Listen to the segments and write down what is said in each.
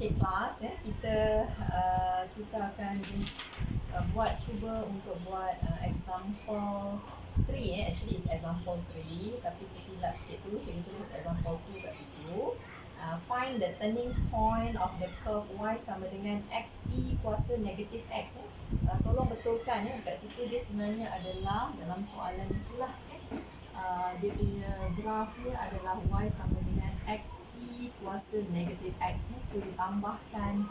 Okay, kelas ya, kita akan cuba untuk buat example 3 actually it's example 3 tapi tersilap sikit tu, cikgu tulis example 2 kat situ. Find the turning point of the curve y sama dengan x e kuasa negatif x ya. Tolong betulkan ya, kat situ dia sebenarnya adalah dalam soalan itulah dia punya grafnya adalah y sama dengan x e kuasa negatif x. So ditambahkan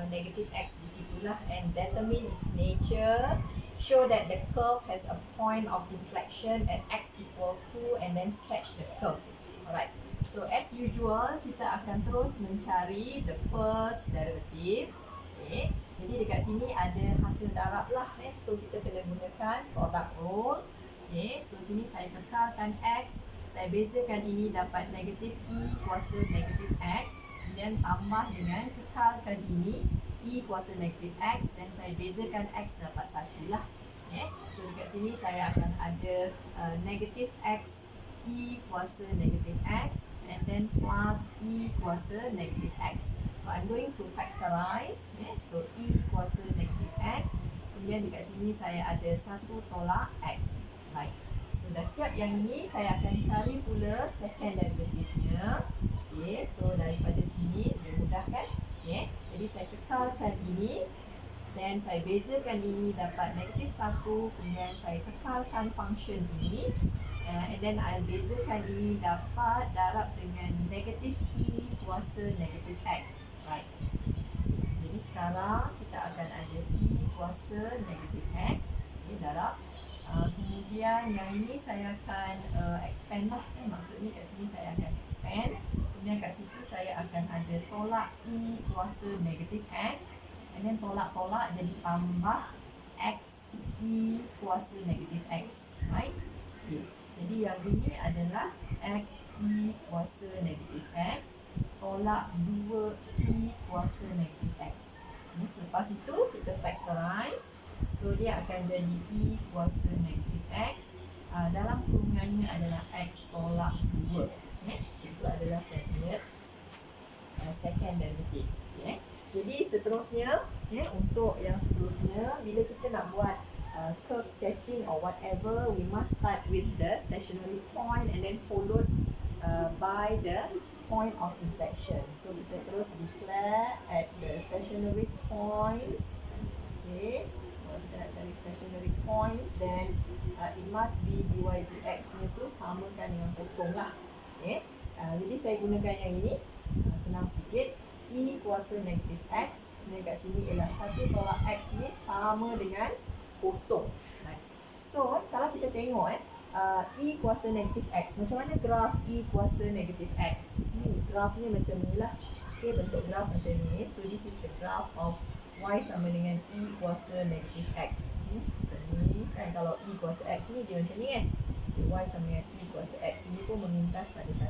negatif x di situlah and determine its nature. Show that the curve has a point of inflection at x equal to and then sketch the curve. Alright. So as usual kita akan terus mencari the first derivative. Okay. Jadi dekat sini ada hasil darab lah. So kita kena gunakan product rule. Okay, so sini saya kekalkan x, saya bezakan ini dapat negatif e kuasa negatif x, kemudian tambah dengan kekalkan ini e kuasa negatif x dan saya bezakan x dapat 1 lah. Okay, so dekat sini saya akan ada negatif x e kuasa negatif x and then plus e kuasa negatif x. So I'm going to factorize. Okay, so e kuasa negatif x, kemudian dekat sini saya ada 1 tolak x. Baik, so dah siap yang ini, saya akan cari pula second derivative-nya. Okay, so daripada sini lebih mudah kan? Okay, jadi saya kekalkan ini dan saya bezakan ini dapat negatif 1, kemudian saya kekalkan function ini and then I bezakan ini dapat darab dengan negatif e kuasa negatif x. Right. Jadi sekarang kita akan ada e kuasa negatif x. Okay, darab. Kemudian yang ini saya akan expand lah, maksudnya kat sini saya akan expand, kemudian kat situ saya akan ada tolak e kuasa negatif x and then tolak-tolak jadi tambah x e kuasa negatif x. Right? Okay. Jadi yang ini adalah x e kuasa negatif x tolak 2 e kuasa negatif x. Selepas itu kita factorize. So dia akan jadi e kuasa negatif x dalam kurungannya adalah x tolak 2. Okay? So itu adalah second derivative. Okay? Jadi seterusnya untuk yang seterusnya bila kita nak buat curve sketching or whatever, we must start with the stationary point and then followed by the point of inflection. So kita terus declare at the stationary points. Okay. Kita nak cari stationary points then it must be dy dx nya tu samakan dengan kosong lah. Okay. Jadi saya gunakan yang ini, senang sikit, e kuasa negatif x, dan kat sini ialah 1 tolak x ni sama dengan kosong. So kalau kita tengok e kuasa negatif x, macam mana graf e kuasa negatif x? Grafnya macam ni lah. Okay, bentuk graf macam ni. So this is the graph of y sama dengan e kuasa negatif x. Macam ni kan, kalau e kuasa x ni dia macam ni kan. Y sama dengan e kuasa x ini pun memintas pada 1.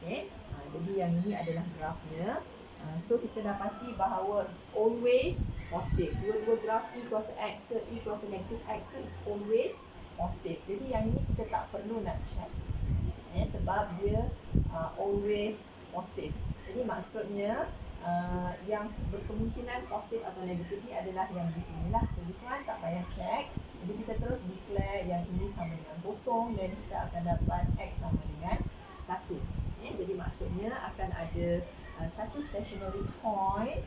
Okay. Jadi yang ini adalah grafnya. So kita dapati bahawa it's always positif. Dua-dua graf e kuasa x ke e kuasa negatif x ke is always positif. Jadi yang ini kita tak perlu nak check. Sebab dia always positif. Jadi maksudnya yang berkemungkinan positif atau negatif ni adalah yang di sini lah. So this one tak payah check. Jadi kita terus declare yang ini sama dengan kosong dan kita akan dapat x sama dengan 1. Jadi maksudnya akan ada satu stationary point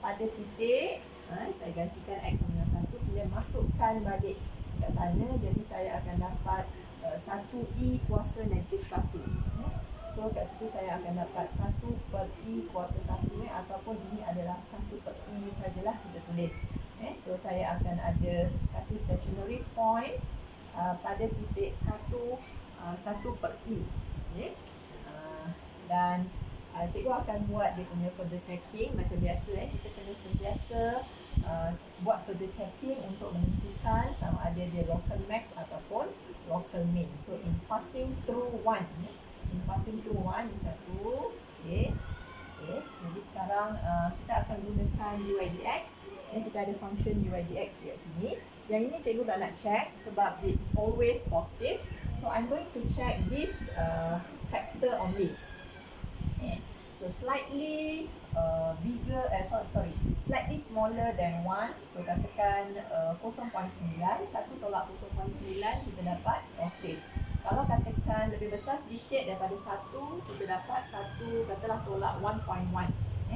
pada titik. Saya gantikan x sama dengan 1, kemudian masukkan balik kat sana. Jadi saya akan dapat 1e kuasa negatif 1. So kat situ saya akan dapat 1 per e kuasa 1 ataupun ini adalah 1 per e sajalah kita tulis. So saya akan ada satu stationary point pada titik 1 per e. Dan cikgu akan buat dia punya further checking macam biasa. Kita kena sentiasa buat further checking untuk menentukan sama ada dia local max ataupun local min. So in passing through one, in passing through one ni satu. Okay. Jadi sekarang kita akan gunakan dy dx dan kita ada function dy dx kat sini. Yang ini cikgu tak nak check sebab it's always positive. So I'm going to check this factor only. So So slightly bigger, slightly smaller than 1. So katakan 0.9, 1 tolak 0.9 kita dapat positif. Kalau katakan lebih besar sedikit daripada 1, kita dapat 1 katalah tolak 1.1.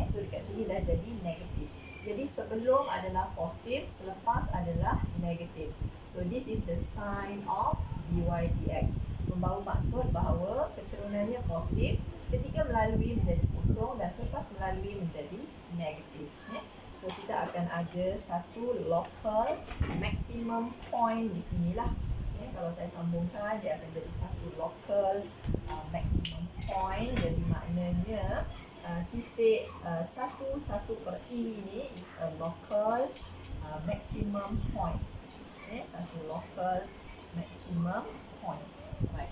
So dekat sini dah jadi negatif. Jadi sebelum adalah positif, selepas adalah negatif. So this is the sign of dy dx. Membawa maksud bahawa kecerunannya positif ketika melalui menjadi kosong dan selepas melalui menjadi negatif. So kita akan ada satu local maximum point di sinilah. Kalau saya sambungkan, dia akan jadi satu local maximum point. Jadi maknanya titik 1 per i ni is a local maximum point. Satu local maximum point. Right.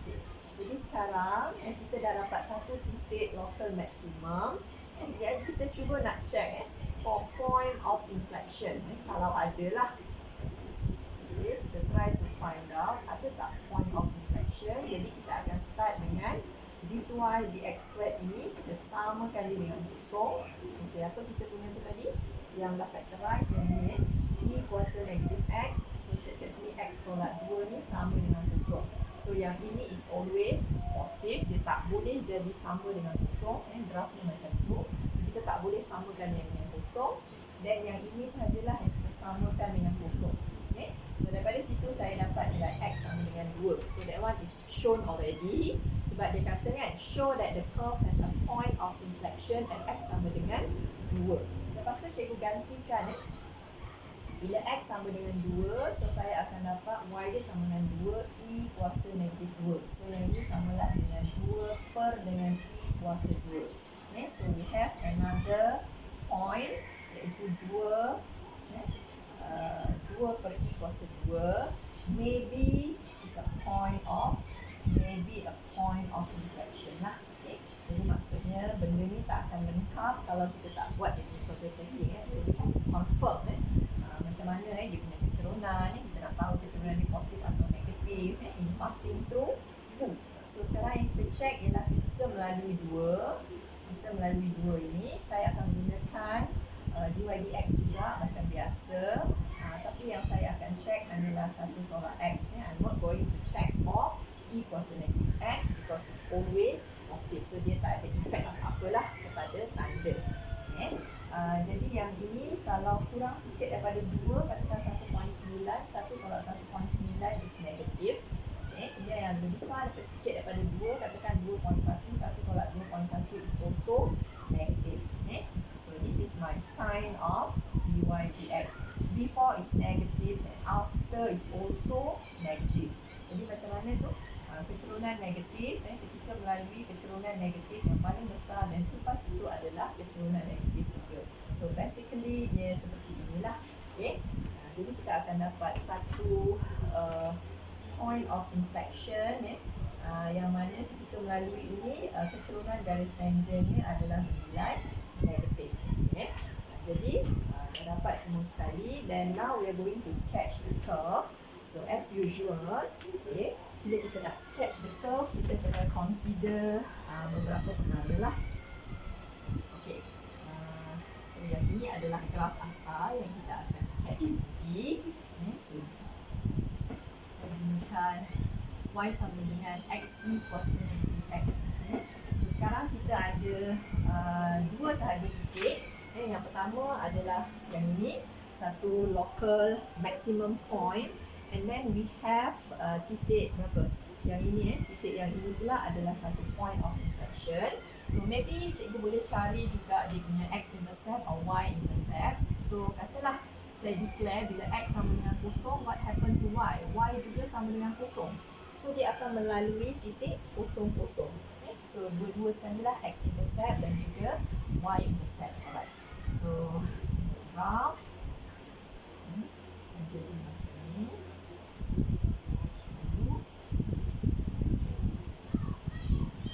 Okay. Jadi sekarang kita dah dapat satu titik local maximum. Jadi kita cuba nak check for point of inflection. Kalau ada lah. Okay. Kita try to find out ada tak point of inflection. Jadi kita akan start dengan d2 dx squared ini. Kita samakan dia dengan kosong. Okay, apa kita punya tu tadi? Yang dah factorize yang ni i kuasa negatif x. So kat sini x tolak 2 ni sama dengan kosong. So yang ini is always positif. Dia tak boleh jadi sama dengan kosong. Graf ni macam tu. So kita tak boleh samakan yang dengan kosong. Dan yang ini sahajalah yang kita samakan dengan kosong. Okay. So daripada situ saya dapat nilai x sama dengan 2. So that one is shown already. Sebab dia kata kan, show that the curve has a point of inflection and x sama dengan 2. Lepas tu cikgu gantikan bila x sama dengan 2, so saya akan dapat y dia sama dengan 2 i kuasa negatif 2. So yang ini samalah dengan 2 per dengan i kuasa 2. Okay, so we have another point iaitu 2 per i kuasa 2. Maybe is a point of inflection lah. Okay. Jadi maksudnya benda ni tak akan lengkap kalau kita tak buat any further checking. So we have to confirm macam mana dia punya kecerunan. Kita nak tahu kecerunan ni positif atau negatif in passing through 2. So sekarang yang kita check ialah ketika melalui 2. Masa melalui 2 ini saya akan gunakan dy dx juga macam biasa. Tapi yang saya akan check adalah 1 tolak x. I'm not going to check for e kuasa negatif x because it's always positive. So dia tak ada efek apa-apalah kepada tanda. Jadi yang ini kalau kurang sikit daripada 2, katakan 1.9, 1 tolak 1.9 is negatif. Kemudian yang lebih besar sikit daripada 2, katakan 2.1, 1 tolak 2.1 is also negative. So this is my sign of dy dx. Before is negative and after is also negative. Jadi macam mana tu? Kecerunan negatif, ketika melalui kecerunan negatif yang paling besar dan selepas itu adalah kecerunan negatif juga. So basically dia seperti inilah. Okay. Jadi kita akan dapat satu point of inflection yang mana ketika melalui ini kecerunan garis tangennya adalah bernilai negatif. Jadi dah dapat semua sekali. Then now we are going to sketch the curve. So as usual, okay, bila kita nak sketch the curve, kita kena consider beberapa perkara lah. Okay, so yang ini adalah graf asal yang kita akan sketch nanti. So saya gunakan y sama dengan xe kuasa negatif x. So sekarang kita ada dua sahaja titik. Yang pertama adalah yang ini, satu local maximum point. And then we have titik berapa? Yang ini titik yang ini pula adalah satu point of inflection. So maybe cikgu boleh cari juga dia punya x-intercept or y-intercept. So katalah saya declare bila x sama dengan kosong, what happen to y? Y juga sama dengan kosong. So dia akan melalui titik kosong kosong. Okay? So dua-dua sekali lah x-intercept dan juga y-intercept. Alright. So graph jadi macam ni.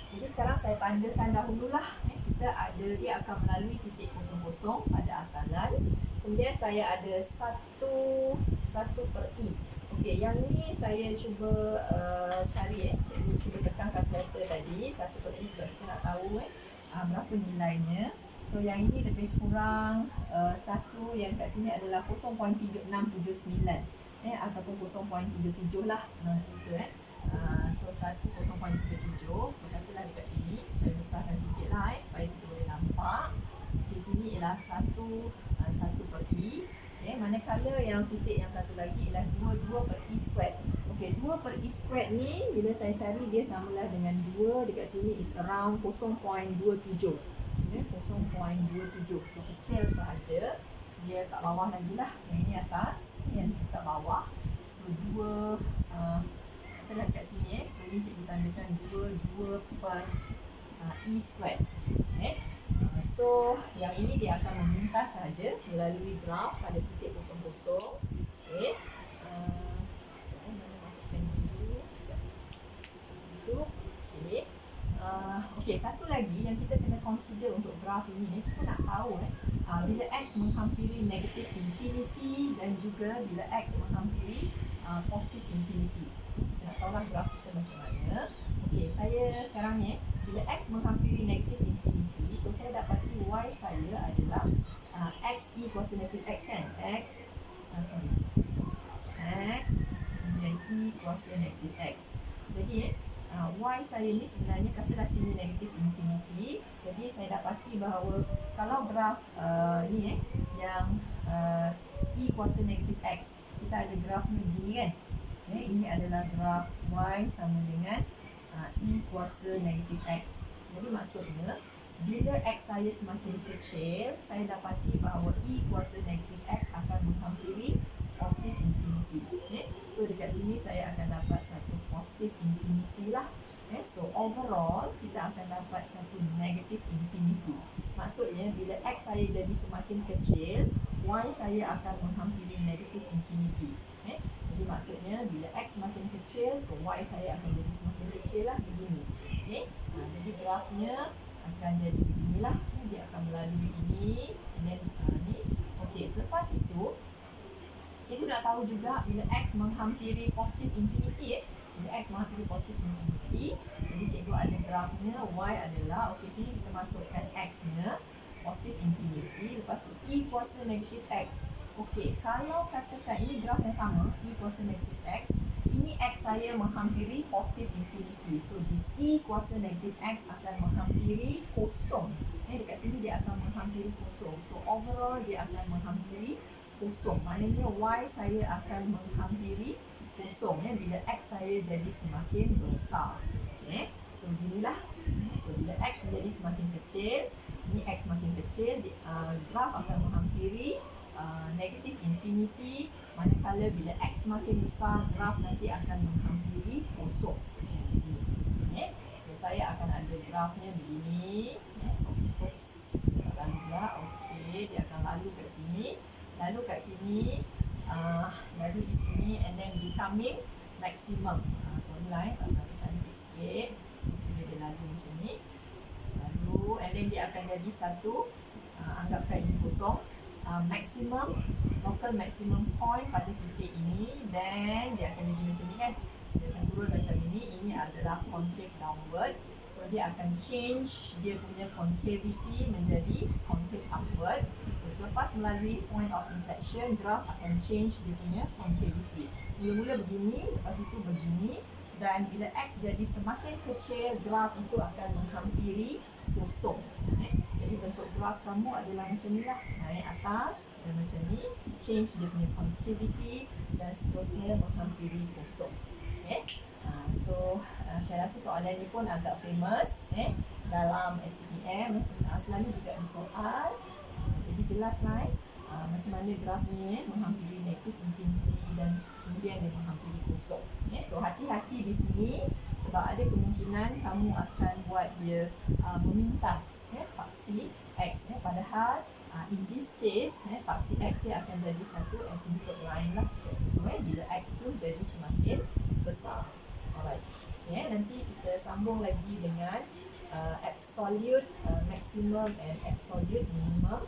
Jadi sekarang saya tandakan dahululah. Kita ada, dia akan melalui titik kosong-kosong pada asalan. Kemudian saya ada 1 per i. Okey, yang ni saya cuba cari cikgu cuba tekan kalkulator tadi. 1 per i sebab kita nak tahu berapa nilainya. So yang ini lebih kurang satu yang kat sini adalah 0.3679 ataupun 0.37 lah senang cerita so 0.37. So katalah dekat sini saya besarkan sikit lah supaya kita boleh nampak. Di sini ialah 1 per E. Manakala yang titik yang satu lagi ialah 2 per E squared. Okey, 2 per E squared ni bila saya cari dia samalah dengan 2 dekat sini is around 0.27. 0.27. So kecil sahaja. Dia kat bawah lagi lah. Yang ini atas, yang kat bawah. So 2 kita kat sini so ni cikgu tandakan 2 per E squared. So yang ini dia akan memintas saja melalui graf pada titik kosong-kosong. Okey. Mana masukkan dulu. Itu. Okey. Okey, satu lagi yang kita kena consider untuk graf ini, kita nak tahu bila x menghampiri negatif infinity dan juga bila x menghampiri positif infinity. Kita nak tahulah graf kita macam mana. Okey, saya sekarang ni bila x menghampiri negatif infinity, so saya dapati y saya adalah x e kuasa negatif x kan? X kemudian e kuasa negatif x. Jadi y saya ni sebenarnya katalah sini negatif infinity. Jadi saya dapati bahawa kalau graf ni yang e kuasa negatif x, kita ada graf ni begini kan. Ini adalah graf y sama dengan e kuasa negatif x. Jadi maksudnya bila x saya semakin kecil, saya dapati bahawa e kuasa negatif x akan menghampiri positif infinity. So dekat sini saya akan dapat satu positif infinity lah. So overall kita akan dapat satu negatif infinity. Maksudnya bila x saya jadi semakin kecil, y saya akan menghampiri negatif infinity. Jadi maksudnya bila x semakin kecil, so y saya akan jadi semakin kecil lah, begini. Jadi grafnya akan jadi beginilah. Dia akan melalui ini dan ni. Okey, selepas itu cikgu nak tahu juga bila x menghampiri positif infinity. Bila x menghampiri positif infinity, jadi cikgu ada grafnya. Y adalah, okey, sini kita masukkan x-nya positif infinity, lepas tu e kuasa negatif x. Okey, kalau katakan ini graf yang sama, e kuasa negatif x, ini x saya menghampiri positif infinity. So this e kuasa negatif x akan menghampiri kosong. Dekat sini dia akan menghampiri kosong. So overall dia akan menghampiri kosong. Maknanya y saya akan menghampiri kosong bila x saya jadi semakin besar. So beginilah. So bila x jadi semakin kecil, ini x semakin kecil, graf akan menghampiri negatif infinity. Manakala bila x semakin besar, graf nanti akan menghampiri kosong di sini. So saya akan ada grafnya begini. Oops, lalu pula. Okey, dia akan lalu kat sini. Lalu kat sini, lalu di sini, and then becoming maximum. So ni lah, tak cantik sikit. Dia lalu macam ni. Lalu, and then dia akan jadi satu, anggapkan ini kosong. Maximum, local maximum point pada titik ini, then dia akan jadi macam ni kan. Dia akan turun macam ini. Ini adalah concave downward. So dia akan change dia punya concavity menjadi concave upward. So selepas melalui point of inflection, graph akan change dia punya concavity. Mula-mula begini, lepas itu begini. Dan bila x jadi semakin kecil, graph itu akan menghampiri kosong. Jadi bentuk graph kamu adalah macam ni lah. Naik atas dan macam ni, change dia punya concavity dan seterusnya menghampiri kosong. So saya rasa soalan ni pun agak famous dalam STPM. Selalu juga disoal. Jadi jelas lah macam mana graf ni menghampiri negatif infinity dan kemudian dia menghampiri kosong. So hati-hati di sini sebab ada kemungkinan kamu akan buat dia memintas paksi x. Padahal in this case paksi x dia akan jadi satu asymptote line lah kat situ bila x tu jadi semakin besar. Alright. Nanti kita sambung lagi dengan absolute maximum and absolute minimum.